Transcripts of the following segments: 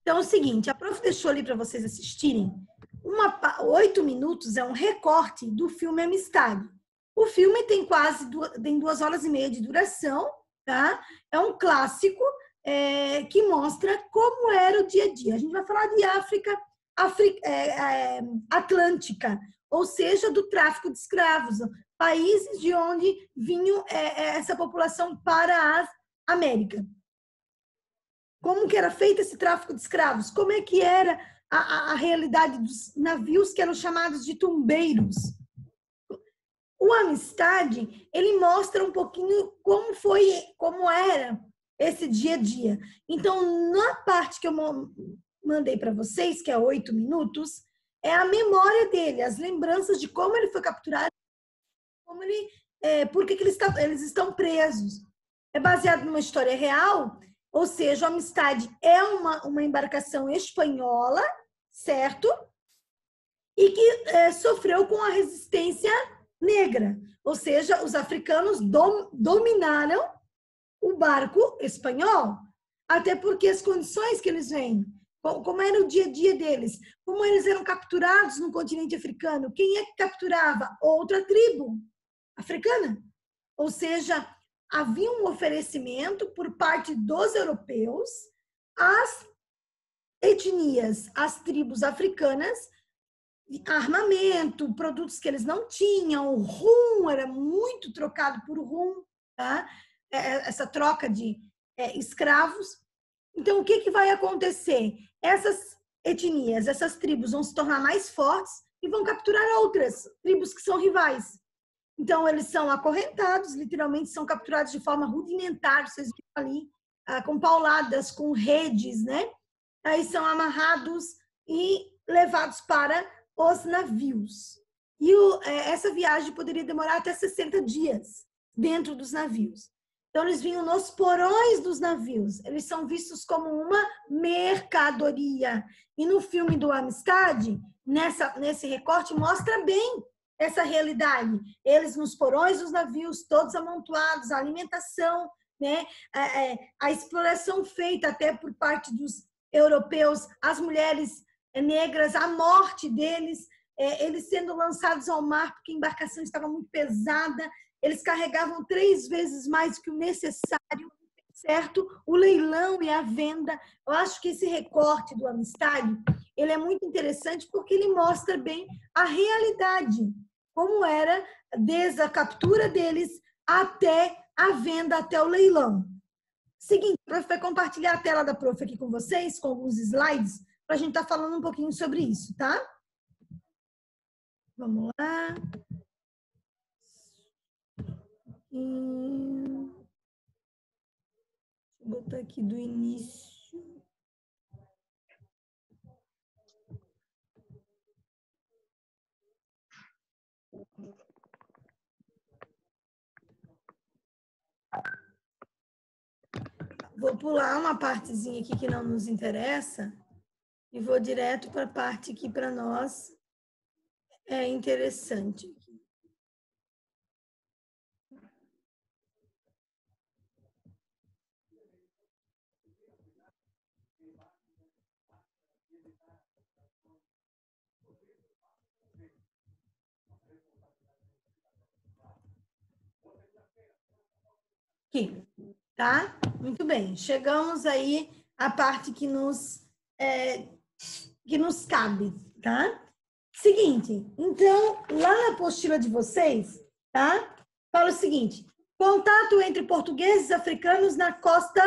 Então, é o seguinte, a prof deixou ali para vocês assistirem. 8 minutos é um recorte do filme Amistade. O filme tem tem 2 horas e meia de duração, tá? É um clássico que mostra como era o dia a dia. A gente vai falar de África Atlântica, ou seja, do tráfico de escravos, países de onde vinha essa população para as Américas. Como que era feito esse tráfico de escravos? Como é que era a realidade dos navios que eram chamados de tumbeiros? O Amistade, ele mostra um pouquinho como era esse dia a dia. Então, na parte que eu mandei para vocês, que é 8 minutos, é a memória dele, as lembranças de como ele foi capturado, por que eles estão presos. É baseado numa história real, ou seja, a Amistade é uma embarcação espanhola, certo? E que sofreu com a resistência negra, ou seja, os africanos dominaram o barco espanhol, até porque as condições que eles vêm, como era o dia a dia deles, como eles eram capturados no continente africano, quem é que capturava? Outra tribo africana. Ou seja, havia um oferecimento por parte dos europeus às etnias, às tribos africanas, armamento, produtos que eles não tinham, o rum era muito trocado por rum, tá? Essa troca de escravos. Então, o que vai acontecer? Essas etnias, essas tribos vão se tornar mais fortes e vão capturar outras tribos que são rivais. Então, eles são acorrentados, literalmente são capturados de forma rudimentar, vocês viram ali, com pauladas, com redes, né? Aí são amarrados e levados para os navios. E essa viagem poderia demorar até 60 dias dentro dos navios. Então, eles vinham nos porões dos navios. Eles são vistos como uma mercadoria. E no filme do Amistade, nesse recorte, mostra bem essa realidade. Eles nos porões dos navios, todos amontoados, a alimentação, né? A exploração feita até por parte dos europeus, as mulheres negras, a morte deles, eles sendo lançados ao mar porque a embarcação estava muito pesada, eles carregavam 3 vezes mais do que o necessário, certo? O leilão e a venda. Eu acho que esse recorte do Amistade, ele é muito interessante porque ele mostra bem a realidade, como era desde a captura deles até a venda, até o leilão. Seguinte, a prof vai compartilhar a tela da prof aqui com vocês, com alguns slides, para a gente estar falando um pouquinho sobre isso, tá? Vamos lá. Deixa eu botar aqui do início. Vou pular uma partezinha aqui que não nos interessa e vou direto para a parte que para nós é interessante. Aqui, tá? Muito bem. Chegamos aí à parte que nos cabe, tá? Seguinte, então, lá na apostila de vocês, tá? Fala o seguinte: contato entre portugueses e africanos na costa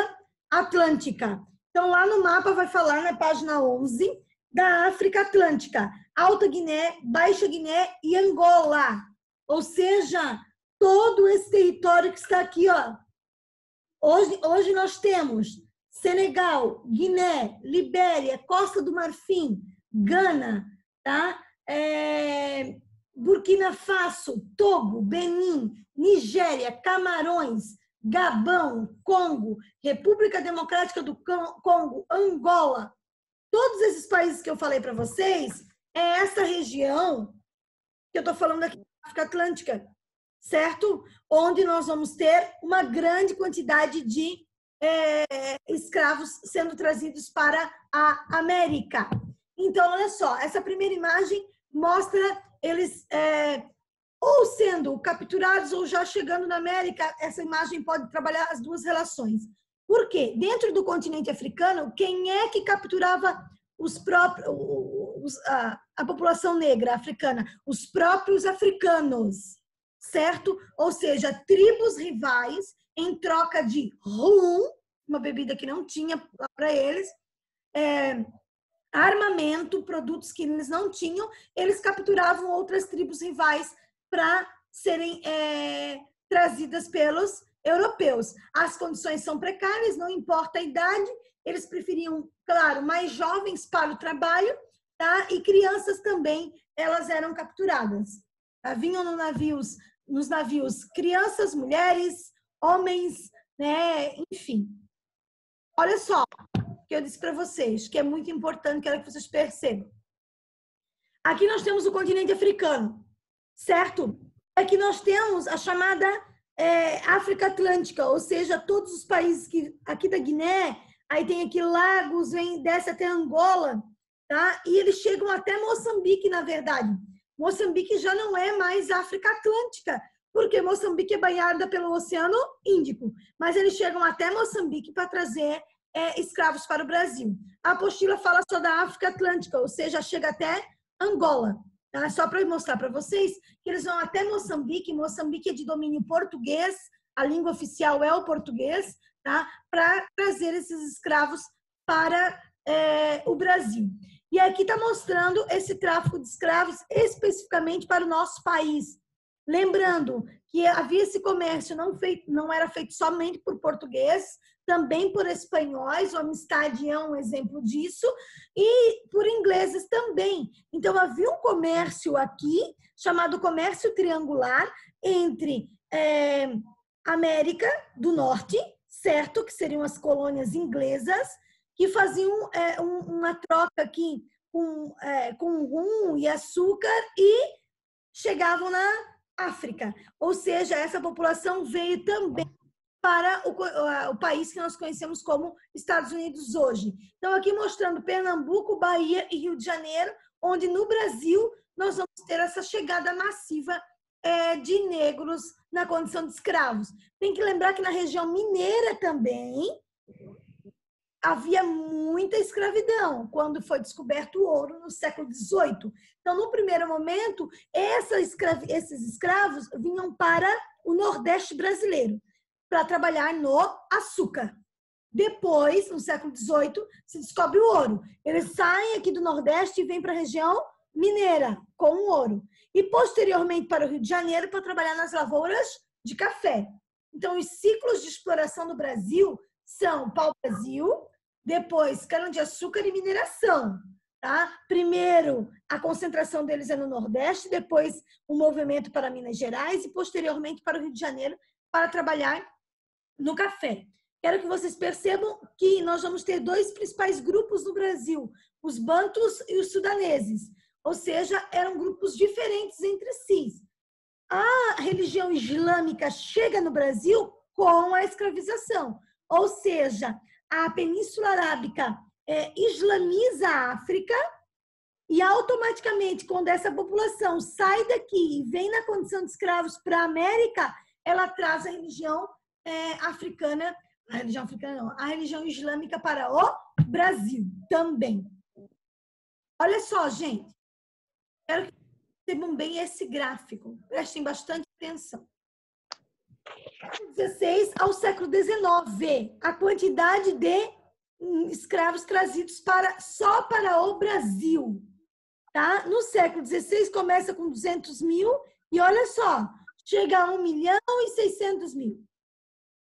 atlântica. Então, lá no mapa vai falar, na página 11, da África Atlântica, Alta Guiné, Baixa Guiné e Angola. Ou seja, todo esse território que está aqui, ó. Hoje nós temos Senegal, Guiné, Libéria, Costa do Marfim, Gana, tá? Burkina Faso, Togo, Benin, Nigéria, Camarões, Gabão, Congo, República Democrática do Congo, Angola. Todos esses países que eu falei para vocês, é essa região que eu estou falando aqui, África Atlântica, certo? Onde nós vamos ter uma grande quantidade de escravos sendo trazidos para a América. Então, olha só, essa primeira imagem mostra eles ou sendo capturados ou já chegando na América. Essa imagem pode trabalhar as duas relações. Por quê? Dentro do continente africano, quem é que capturava a população negra africana? Os próprios africanos, certo? Ou seja, tribos rivais, em troca de rum, uma bebida que não tinha para eles, armamento, produtos que eles não tinham, eles capturavam outras tribos rivais para serem trazidas pelos europeus. As condições são precárias, não importa a idade, eles preferiam, claro, mais jovens para o trabalho, tá? E crianças também, elas eram capturadas. Vinham nos navios crianças, mulheres, homens, né? Enfim. Olha só o que eu disse para vocês, que é muito importante, quero que vocês percebam. Aqui nós temos o continente africano, certo? Aqui nós temos a chamada África Atlântica, ou seja, todos os países aqui da Guiné, aí tem aqui Lagos, desce até Angola, tá? E eles chegam até Moçambique, na verdade. Moçambique já não é mais África Atlântica, porque Moçambique é banhada pelo Oceano Índico, mas eles chegam até Moçambique para trazer escravos para o Brasil. A apostila fala só da África Atlântica, ou seja, chega até Angola. Tá? Só para mostrar para vocês que eles vão até Moçambique. Moçambique é de domínio português, a língua oficial é o português, tá? Para trazer esses escravos para o Brasil. E aqui está mostrando esse tráfico de escravos especificamente para o nosso país. Lembrando que havia esse comércio, não era feito somente por portugueses, também por espanhóis, o Amistad é um exemplo disso, e por ingleses também. Então, havia um comércio aqui, chamado comércio triangular, entre América do Norte, certo? Que seriam as colônias inglesas, que faziam uma troca aqui com rum e açúcar e chegavam na África. Ou seja, essa população veio também para o país que nós conhecemos como Estados Unidos hoje. Então, aqui mostrando Pernambuco, Bahia e Rio de Janeiro, onde no Brasil nós vamos ter essa chegada massiva de negros na condição de escravos. Tem que lembrar que na região mineira também havia muita escravidão, quando foi descoberto o ouro no século XVIII. Então, no primeiro momento, esses escravos vinham para o Nordeste brasileiro, para trabalhar no açúcar. Depois, no século XVIII, se descobre o ouro. Eles saem aqui do Nordeste e vêm para a região mineira, com o ouro. E, posteriormente, para o Rio de Janeiro, para trabalhar nas lavouras de café. Então, os ciclos de exploração do Brasil são pau-brasil, depois cana-de-açúcar e mineração. Tá? Primeiro, a concentração deles é no Nordeste, depois o movimento para Minas Gerais e, posteriormente, para o Rio de Janeiro, para trabalhar no café. Quero que vocês percebam que nós vamos ter dois principais grupos no Brasil, os bantus e os sudaneses. Ou seja, eram grupos diferentes entre si. A religião islâmica chega no Brasil com a escravização. Ou seja, a Península Arábica islamiza a África e automaticamente, quando essa população sai daqui e vem na condição de escravos para a América, ela traz a religião africana, a religião islâmica para o Brasil também. Olha só, gente, quero que percebam bem esse gráfico, prestem bastante atenção. Do século XVI ao século XIX, a quantidade de escravos trazidos só para o Brasil. Tá? No século XVI começa com 200 mil e olha só, chega a 1.600.000.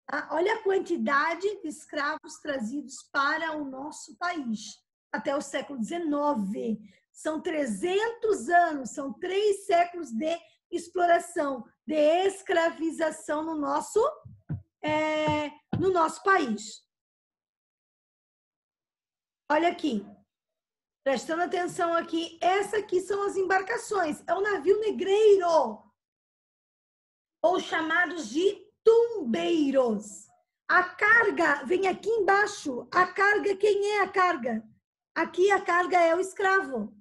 Tá? Olha a quantidade de escravos trazidos para o nosso país até o século XIX. São 300 anos, são 3 séculos de exploração, de escravização no nosso país. Olha aqui, prestando atenção aqui, essa aqui são as embarcações, é o navio negreiro, ou chamados de tumbeiros. A carga vem aqui embaixo. A carga, quem é a carga? Aqui a carga é o escravo.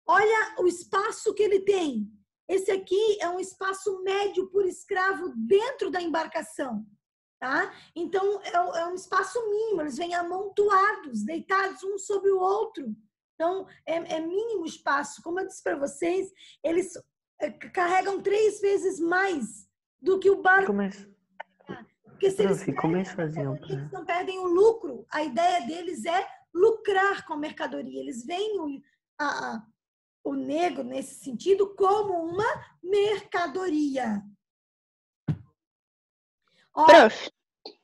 Olha o espaço que ele tem. Esse aqui é um espaço médio por escravo dentro da embarcação. Tá? Então, é um espaço mínimo. Eles vêm amontoados, deitados um sobre o outro. Então, é mínimo espaço. Como eu disse para vocês, eles carregam 3 vezes mais do que o barco. Porque se eles não perdem o lucro, a ideia deles é lucrar com a mercadoria. Eles veem o negro, nesse sentido, como uma mercadoria. Olha, Prof.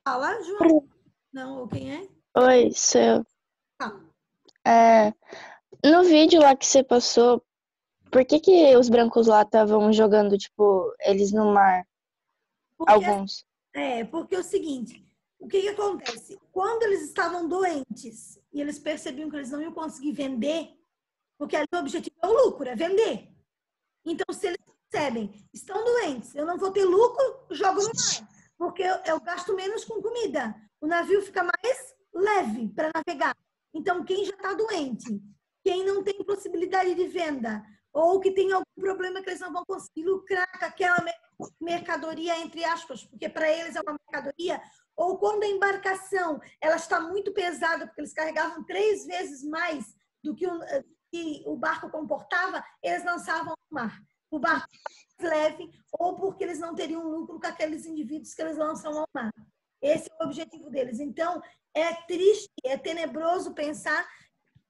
Fala, João. Não, quem é? Oi, sou eu. No vídeo lá que você passou, por que os brancos lá estavam jogando, tipo, eles no mar? Alguns. Porque é o seguinte, o que acontece? Quando eles estavam doentes e eles percebiam que eles não iam conseguir vender, porque ali o objetivo é o lucro, é vender. Então, se eles percebem, estão doentes, eu não vou ter lucro, jogo no mar, porque eu gasto menos com comida. O navio fica mais leve para navegar. Então, quem já está doente, quem não tem possibilidade de venda, ou que tem algum problema que eles não vão conseguir lucrar com aquela mercadoria, entre aspas, porque para eles é uma mercadoria, ou quando a embarcação ela está muito pesada, porque eles carregavam 3 vezes mais do que o barco comportava, eles lançavam ao mar. O barco mais leve, ou porque eles não teriam lucro com aqueles indivíduos que eles lançam ao mar. Esse é o objetivo deles. Então, é triste, é tenebroso pensar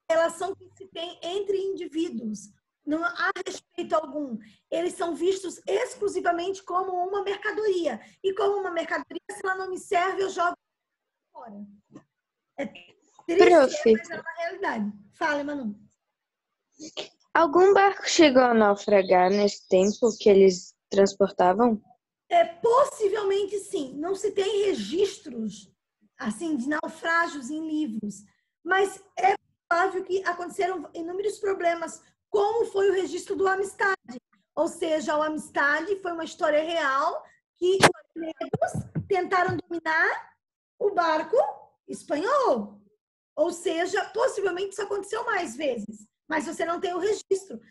a relação que se tem entre indivíduos. Não há respeito algum. Eles são vistos exclusivamente como uma mercadoria. E como uma mercadoria, se ela não me serve, eu jogo fora. É triste, mas é uma realidade. Fala, Manu. Algum barco chegou a naufragar nesse tempo que eles transportavam? Possivelmente sim. Não se tem registros assim de naufrágios em livros, mas é provável que aconteceram inúmeros problemas, como foi o registro do Amistade. Ou seja, o Amistade foi uma história real que os negros tentaram dominar o barco espanhol. Ou seja, possivelmente isso aconteceu mais vezes, mas você não tem o registro.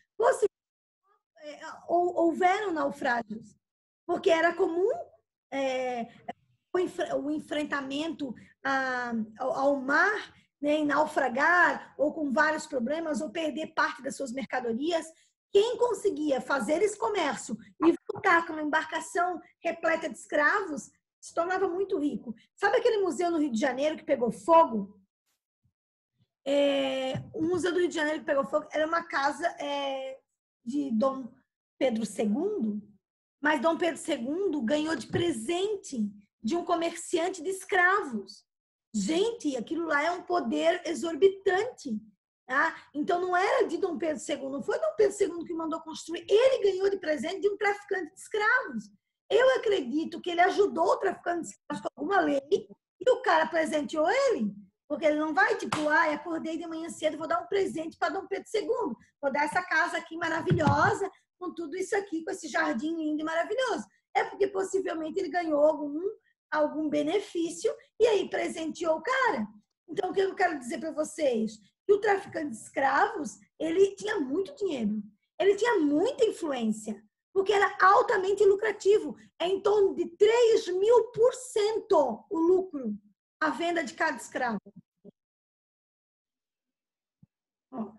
Houveram naufrágios, porque era comum o enfrentamento ao mar, né, em naufragar, ou com vários problemas, ou perder parte das suas mercadorias. Quem conseguia fazer esse comércio e voltar com uma embarcação repleta de escravos se tornava muito rico. Sabe aquele museu no Rio de Janeiro que pegou fogo? O Museu do Rio de Janeiro que pegou fogo era uma casa de Dom Pedro II, mas Dom Pedro II ganhou de presente de um comerciante de escravos. Gente, aquilo lá é um poder exorbitante. Tá? Então, não era de Dom Pedro II, não foi Dom Pedro II que mandou construir, ele ganhou de presente de um traficante de escravos. Eu acredito que ele ajudou o traficante de escravos com alguma lei e o cara presenteou ele. Porque ele não vai, tipo, acordei de manhã cedo, vou dar um presente para Dom Pedro II. Vou dar essa casa aqui maravilhosa, com tudo isso aqui, com esse jardim lindo e maravilhoso. É porque possivelmente ele ganhou algum benefício e aí presenteou o cara. Então, o que eu quero dizer para vocês? Que o traficante de escravos, ele tinha muito dinheiro. Ele tinha muita influência, porque era altamente lucrativo. É em torno de 3.000% o lucro, a venda de cada escravo. Ó.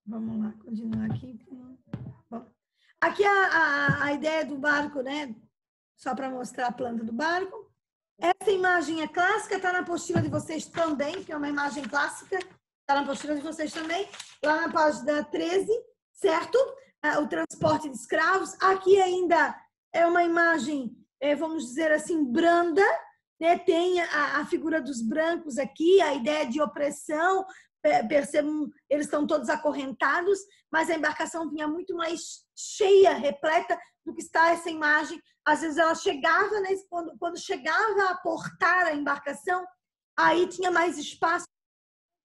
Vamos lá, continuar aqui. Bom, aqui a ideia do barco, né? Só para mostrar a planta do barco. Essa imagem é clássica, está na apostila de vocês também, que é uma imagem clássica, está na apostila de vocês também, lá na página 13, certo? O transporte de escravos. Aqui ainda é uma imagem, vamos dizer assim, branda, né? Tem a figura dos brancos aqui, a ideia de opressão, percebam, eles estão todos acorrentados, mas a embarcação vinha muito mais cheia, repleta do que está essa imagem. Às vezes ela chegava, né, quando chegava a portar a embarcação, aí tinha mais espaço.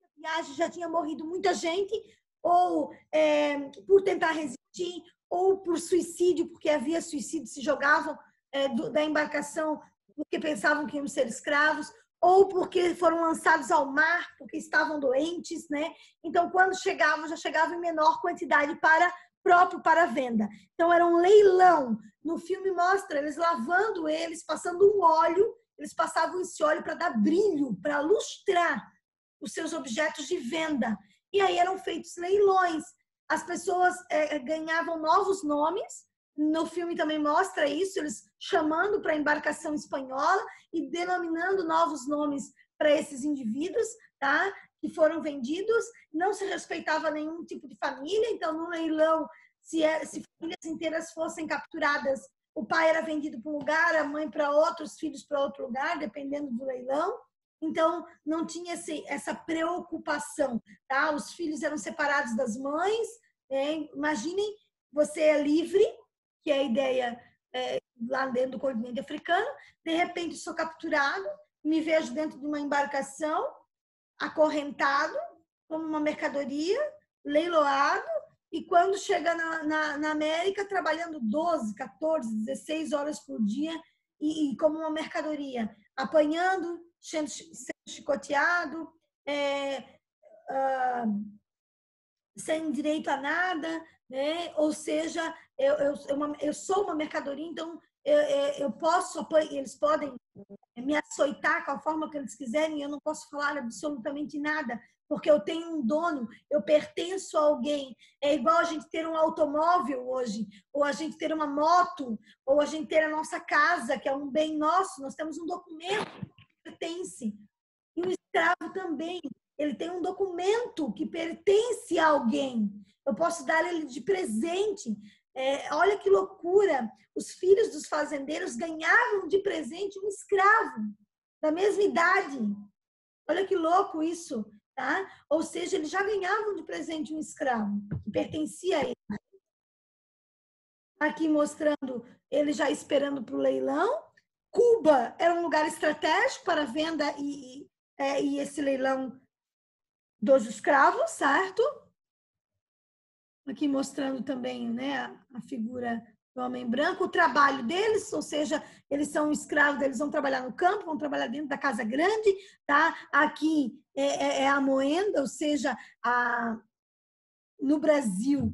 A viagem já tinha morrido muita gente, ou por tentar resistir, ou por suicídio, porque havia suicídio, se jogavam da embarcação porque pensavam que iam ser escravos, ou porque foram lançados ao mar, porque estavam doentes, né? Então, quando chegavam, já chegavam em menor quantidade próprio para venda. Então, era um leilão. No filme mostra eles lavando eles, passando um óleo, eles passavam esse óleo para dar brilho, para lustrar os seus objetos de venda. E aí eram feitos leilões. As pessoas ganhavam novos nomes. No filme também mostra isso, eles chamando para a embarcação espanhola e denominando novos nomes para esses indivíduos, tá? Que foram vendidos. Não se respeitava nenhum tipo de família. Então, no leilão, se famílias inteiras fossem capturadas, o pai era vendido para um lugar, a mãe para outro, os filhos para outro lugar, dependendo do leilão. Então, não tinha essa preocupação, tá? Os filhos eram separados das mães. Imaginem, você é livre, que é a ideia lá dentro do continente africano. De repente, sou capturado, me vejo dentro de uma embarcação, acorrentado, como uma mercadoria, leiloado, e quando chega na América, trabalhando 12, 14, 16 horas por dia, e como uma mercadoria, apanhando, sendo chicoteado, sem direito a nada, né? Ou seja, eu sou uma mercadoria, então eles podem me açoitar com a forma que eles quiserem, eu não posso falar absolutamente nada, porque eu tenho um dono, eu pertenço a alguém. É igual a gente ter um automóvel hoje, ou a gente ter uma moto, ou a gente ter a nossa casa, que é um bem nosso, nós temos um documento que pertence. E o escravo também, ele tem um documento que pertence a alguém. Eu posso dar ele de presente. Olha que loucura! Os filhos dos fazendeiros ganhavam de presente um escravo da mesma idade. Olha que louco isso, tá? Ou seja, eles já ganhavam de presente um escravo que pertencia a ele. Aqui mostrando ele já esperando para o leilão. Cuba era um lugar estratégico para venda e esse leilão dos escravos, certo? Aqui mostrando também, né, a figura do homem branco, o trabalho deles, ou seja, eles são escravos, eles vão trabalhar no campo, vão trabalhar dentro da casa grande, tá? Aqui é a moenda, ou seja, no Brasil,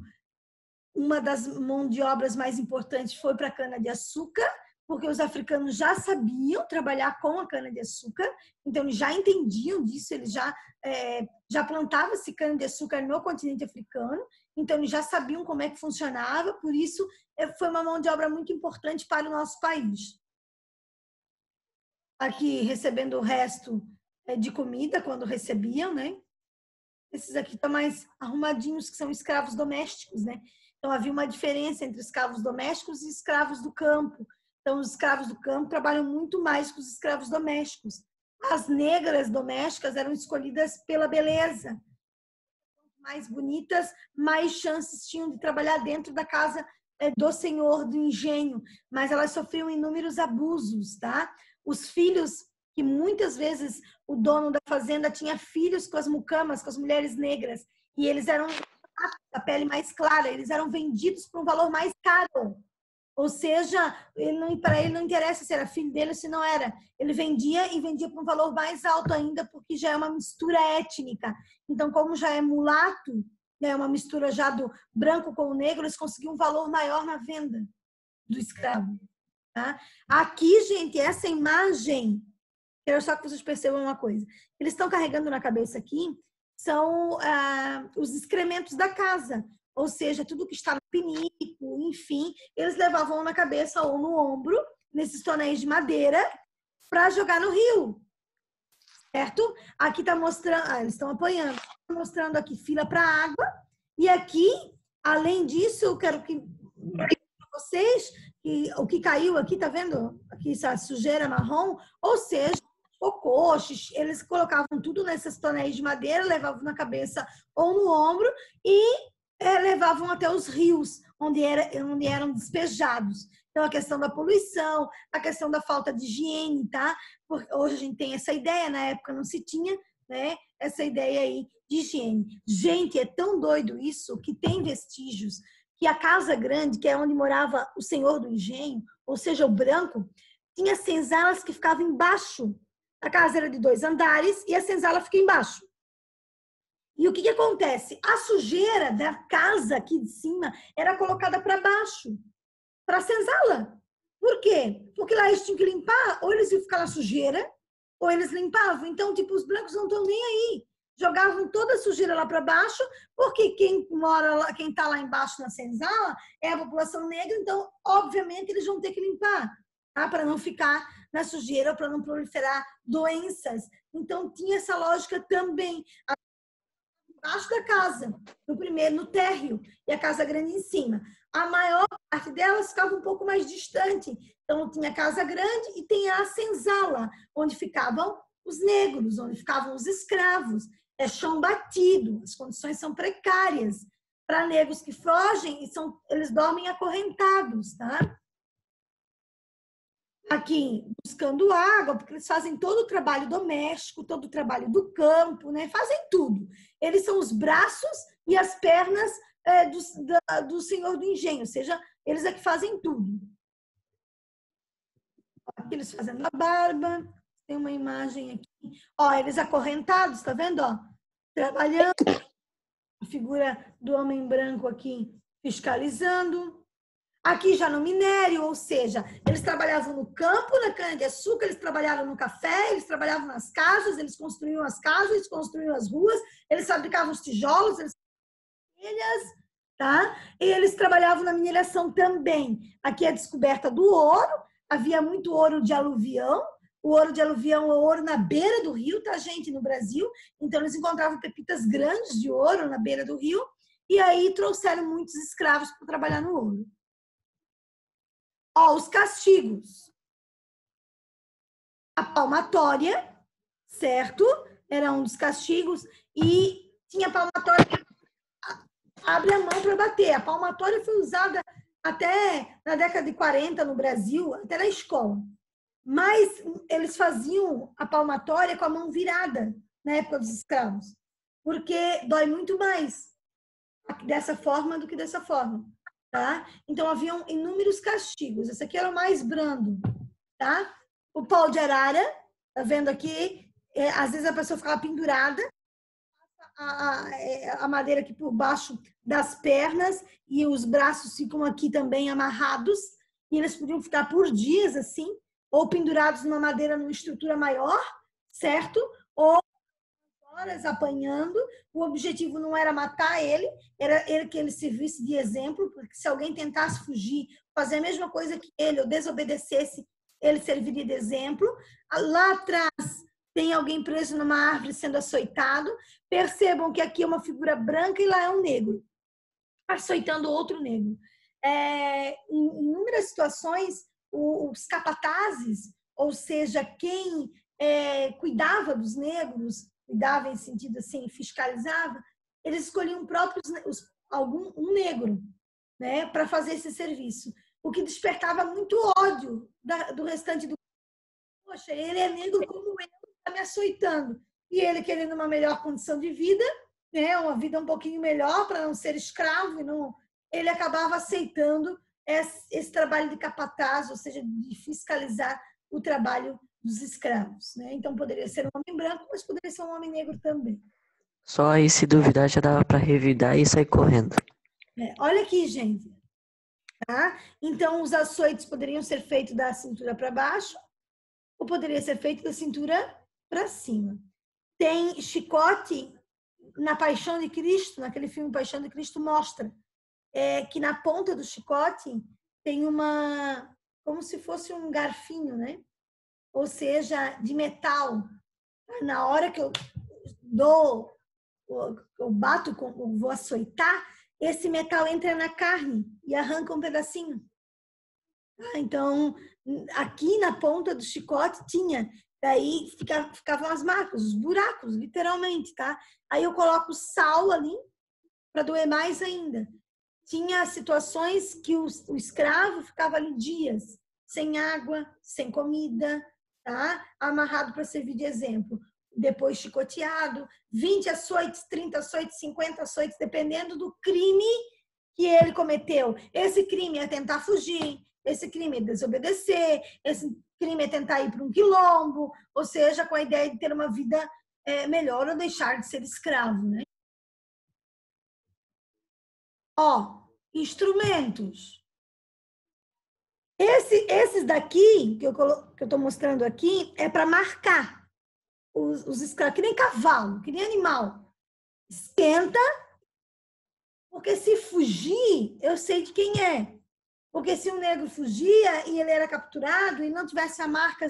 uma das mãos de obras mais importantes foi para a cana-de-açúcar, porque os africanos já sabiam trabalhar com a cana-de-açúcar, então eles já entendiam disso, eles já plantavam esse cana-de-açúcar no continente africano, então eles já sabiam como é que funcionava, por isso foi uma mão de obra muito importante para o nosso país. Aqui recebendo o resto de comida, quando recebiam, né? Esses aqui estão mais arrumadinhos, que são escravos domésticos, né? Então havia uma diferença entre escravos domésticos e escravos do campo. Então, os escravos do campo trabalham muito mais que os escravos domésticos. As negras domésticas eram escolhidas pela beleza. Quanto mais bonitas, mais chances tinham de trabalhar dentro da casa do senhor do engenho. Mas elas sofriam inúmeros abusos, tá? Os filhos, que muitas vezes o dono da fazenda tinha filhos com as mucamas, com as mulheres negras, e eles eram a pele mais clara, eles eram vendidos por um valor mais caro. Ou seja, para ele não interessa se era filho dele ou se não era. Ele vendia e vendia por um valor mais alto ainda, porque já é uma mistura étnica. Então, como já é mulato, né, uma mistura já do branco com o negro, eles conseguiam um valor maior na venda do escravo. Tá? Aqui, gente, essa imagem, quero só que vocês percebam uma coisa. Eles estão carregando na cabeça aqui, são os excrementos da casa. Ou seja, tudo que está no pinico, enfim, eles levavam na cabeça ou no ombro, nesses tonéis de madeira, para jogar no rio. Certo? Aqui está mostrando, eles estão apoiando, mostrando aqui fila para água. E aqui, além disso, eu quero que vocês, o que caiu aqui, tá vendo? Aqui essa sujeira marrom, ou seja, cocô, eles colocavam tudo nesses tonéis de madeira, levavam na cabeça ou no ombro e levavam até os rios, onde eram despejados. Então, a questão da poluição, a questão da falta de higiene, tá? Porque hoje a gente tem essa ideia, na época não se tinha, né? Essa ideia aí de higiene. Gente, é tão doido isso que tem vestígios que a casa grande, que é onde morava o senhor do engenho, ou seja, o branco, tinha senzalas que ficavam embaixo. A casa era de 2 andares e a senzala fica embaixo. E o que acontece? A sujeira da casa aqui de cima era colocada para baixo, para a senzala. Por quê? Porque lá eles tinham que limpar, ou eles iam ficar na sujeira, ou eles limpavam. Então, tipo, os brancos não estão nem aí. Jogavam toda a sujeira lá para baixo, porque quem mora lá, quem está lá embaixo na senzala é a população negra, então, obviamente, eles vão ter que limpar, tá? Para não ficar na sujeira, para não proliferar doenças. Então, tinha essa lógica também. Embaixo da casa, no térreo, e a casa grande em cima. A maior parte delas ficava um pouco mais distante. Então, tinha a casa grande e tem a senzala, onde ficavam os negros, onde ficavam os escravos. É chão batido, as condições são precárias. Para negros que fogem, eles dormem acorrentados, tá? Aqui, buscando água, porque eles fazem todo o trabalho doméstico, todo o trabalho do campo, né? Fazem tudo. Eles são os braços e as pernas do senhor do engenho, ou seja, eles é que fazem tudo. Aqui eles fazendo a barba, tem uma imagem aqui. Ó, eles acorrentados, tá vendo? Ó, trabalhando. A figura do homem branco aqui fiscalizando. Aqui já no minério, ou seja, eles trabalhavam no campo, na cana-de-açúcar, eles trabalhavam no café, eles trabalhavam nas casas, eles construíam as casas, eles construíam as ruas, eles fabricavam os tijolos, eles fabricavam tá? E eles trabalhavam na mineração também. Aqui é a descoberta do ouro, havia muito ouro de aluvião, o ouro de aluvião é o ouro na beira do rio, tá, gente, no Brasil? Então, eles encontravam pepitas grandes de ouro na beira do rio, e aí trouxeram muitos escravos para trabalhar no ouro. Ó, os castigos. A palmatória, certo? Era um dos castigos. E tinha palmatória. Abre a mão para bater. A palmatória foi usada até na década de 40 no Brasil, até na escola. Mas eles faziam a palmatória com a mão virada na época dos escravos. Porque dói muito mais dessa forma do que dessa forma. Tá? Então, haviam inúmeros castigos. Esse aqui era o mais brando. Tá? O pau de arara, tá vendo aqui? Às vezes a pessoa ficava pendurada, a madeira aqui por baixo das pernas e os braços ficam aqui também amarrados. E eles podiam ficar por dias assim, ou pendurados numa madeira numa estrutura maior, certo? Ou horas apanhando, o objetivo não era matar ele, era que ele servisse de exemplo, porque se alguém tentasse fugir, fazer a mesma coisa que ele, ou desobedecesse, ele serviria de exemplo. Lá atrás tem alguém preso numa árvore sendo açoitado. Percebam que aqui é uma figura branca e lá é um negro, açoitando outro negro. Em inúmeras situações, os capatazes, ou seja, quem cuidava dos negros, cuidava em sentido assim, fiscalizava, eles escolhiam um negro, né, para fazer esse serviço, o que despertava muito ódio do restante do. Poxa, ele é negro como eu, está me açoitando. E ele querendo uma melhor condição de vida, né, uma vida um pouquinho melhor para não ser escravo, ele acabava aceitando esse trabalho de capataz, ou seja, de fiscalizar o trabalho dos escravos, né? Então, poderia ser um homem branco, mas poderia ser um homem negro também. Só aí, se duvidar, já dava para revidar e sair correndo. Olha aqui, gente. Tá? Então, os açoites poderiam ser feitos da cintura para baixo ou poderia ser feito da cintura para cima. Tem chicote na Paixão de Cristo, naquele filme Paixão de Cristo, mostra que na ponta do chicote tem como se fosse um garfinho, né? Ou seja, de metal. Na hora que eu bato, vou açoitar, esse metal entra na carne e arranca um pedacinho. Então, aqui na ponta do chicote tinha, daí ficavam as marcas, os buracos, literalmente, tá? Aí eu coloco sal ali para doer mais ainda. Tinha situações que o escravo ficava ali dias, sem água, sem comida, tá? Amarrado para servir de exemplo. Depois chicoteado, 20 açoites, 30 açoites, 50 açoites, dependendo do crime que ele cometeu. Esse crime é tentar fugir, esse crime é desobedecer, esse crime é tentar ir para um quilombo, ou seja, com a ideia de ter uma vida melhor ou deixar de ser escravo, né? Ó, instrumentos. Esses daqui, que eu estou mostrando aqui, é para marcar os escravos, que nem cavalo, que nem animal. Esquenta, porque se fugir, eu sei de quem é. Porque se um negro fugia e ele era capturado e não tivesse a marca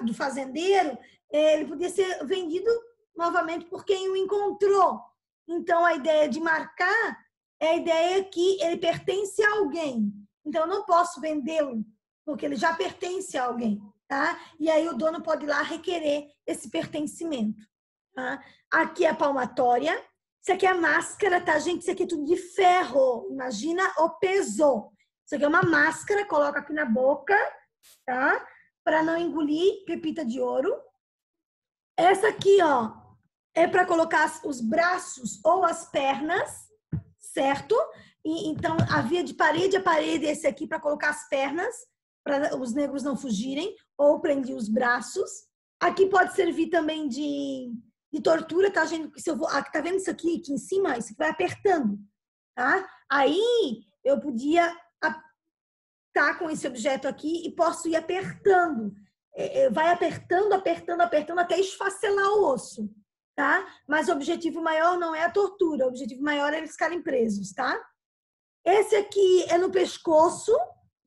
do fazendeiro, ele podia ser vendido novamente por quem o encontrou. Então, a ideia de marcar é a ideia que ele pertence a alguém. Então, eu não posso vendê-lo, porque ele já pertence a alguém, tá? E aí o dono pode ir lá requerer esse pertencimento, tá? Aqui é a palmatória. Isso aqui é a máscara, tá, gente? Isso aqui é tudo de ferro. Imagina o peso. Isso aqui é uma máscara, coloca aqui na boca, tá? Para não engolir pepita de ouro. Essa aqui, ó, é para colocar os braços ou as pernas, certo? E, então, havia de parede a parede esse aqui para colocar as pernas, para os negros não fugirem, ou prendia os braços. Aqui pode servir também de tortura, tá, gente? Se eu vou, tá vendo isso aqui em cima? Isso aqui vai apertando, tá? Aí, eu podia estar com esse objeto aqui e posso ir apertando. Vai apertando, apertando, apertando até esfacelar o osso, tá? Mas o objetivo maior não é a tortura, o objetivo maior é eles ficarem presos, tá? Esse aqui é no pescoço,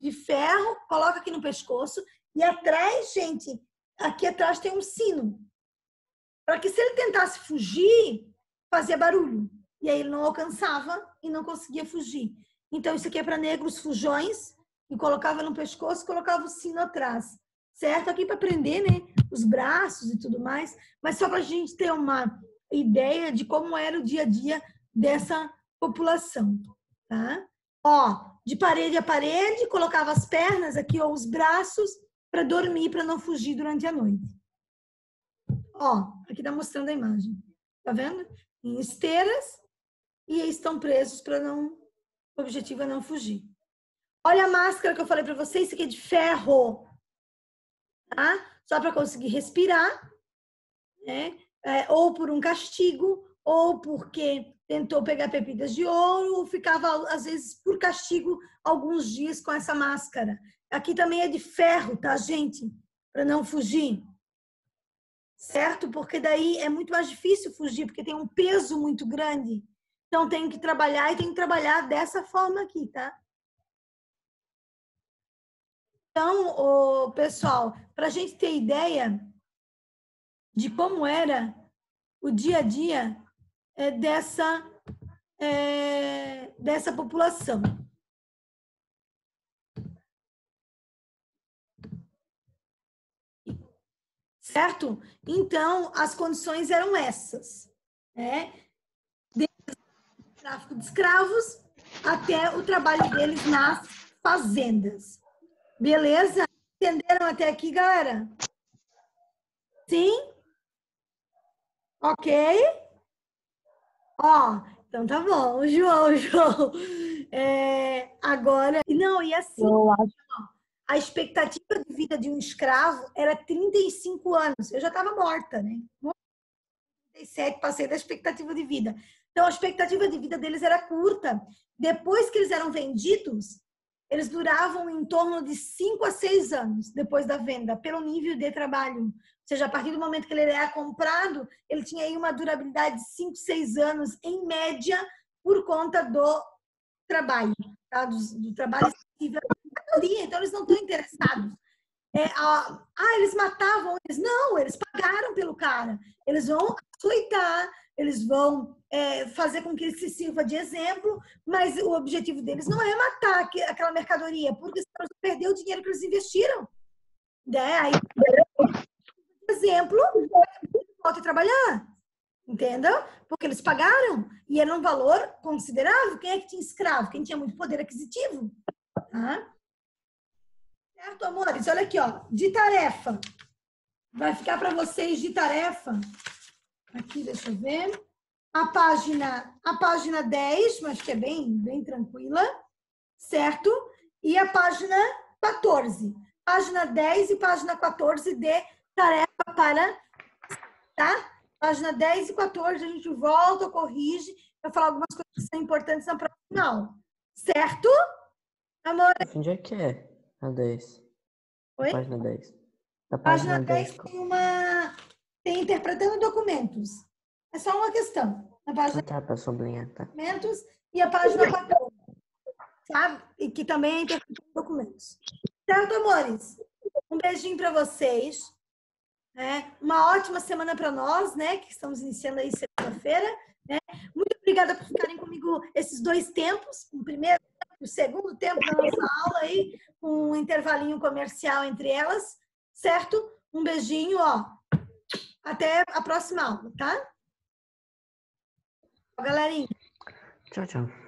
de ferro, coloca aqui no pescoço. E atrás, gente, aqui atrás tem um sino. Para que se ele tentasse fugir, fazia barulho. E aí ele não alcançava e não conseguia fugir. Então, isso aqui é para negros fujões. E colocava no pescoço, colocava o sino atrás. Certo? Aqui para prender, né? Os braços e tudo mais. Mas só para a gente ter uma ideia de como era o dia a dia dessa população. Tá? Ó, de parede a parede, colocava as pernas aqui ou os braços para dormir, para não fugir durante a noite. Ó, aqui tá mostrando a imagem. Tá vendo? Em esteiras e estão presos para não... O objetivo é não fugir. Olha a máscara que eu falei para vocês, isso aqui é de ferro. Tá? Só para conseguir respirar, né? Ou por um castigo, ou porque tentou pegar pepitas de ouro, ou ficava, às vezes, por castigo, alguns dias com essa máscara. Aqui também é de ferro, tá, gente? Para não fugir. Certo? Porque daí é muito mais difícil fugir, porque tem um peso muito grande. Então, tem que trabalhar e tem que trabalhar dessa forma aqui, tá? Então, pessoal, para a gente ter ideia de como era o dia a dia dessa população. Certo? Então, as condições eram essas, né? Desde o tráfico de escravos até o trabalho deles nas fazendas. Beleza? Entenderam até aqui, galera? Sim? Ok? Ó, então tá bom. João. Agora... Não, e assim... A expectativa de vida de um escravo era 35 anos. Eu já estava morta, né? 37, passei da expectativa de vida. Então, a expectativa de vida deles era curta. Depois que eles eram vendidos, eles duravam em torno de 5 a 6 anos depois da venda, pelo nível de trabalho. Ou seja, a partir do momento que ele era comprado, ele tinha aí uma durabilidade de 5, 6 anos, em média, por conta do trabalho, tá? do trabalho excessivo. Então, eles não estão interessados. Eles matavam eles. Não, eles pagaram pelo cara. Eles vão açoitar, eles vão fazer com que ele se sirva de exemplo, mas o objetivo deles não é matar aquela mercadoria, porque senão eles vão perder o dinheiro que eles investiram. Aí, exemplo, volta a trabalhar. Entendeu? Porque eles pagaram e era um valor considerável. Quem é que tinha escravo? Quem tinha muito poder aquisitivo. Tá? Certo, amores? Olha aqui, ó. De tarefa. Vai ficar para vocês de tarefa. Aqui, deixa eu ver. A página 10, mas que é bem tranquila. Certo? e a página 14. Página 10 e página 14 de tarefa para, tá? Página 10 e 14 a gente volta, corrige, para falar algumas coisas que são importantes na prova final. Certo? Amor? Onde é que é a 10? Oi? A página 10. A Página página 10. 10 tem interpretando documentos. É só uma questão. Na página Ah, tá, para sublinhar, tá. documentos e a página 14, sabe? E que também é interpretando documentos. Certo, amores? Um beijinho para vocês. Né? Uma ótima semana para nós, né? Que estamos iniciando aí segunda-feira. Né? Muito obrigada por ficarem comigo esses 2 tempos. O primeiro e o segundo tempo da nossa aula aí, com um intervalinho comercial entre elas. Certo? Um beijinho, ó. Até a próxima aula, tá? Galerinha. Tchau, tchau.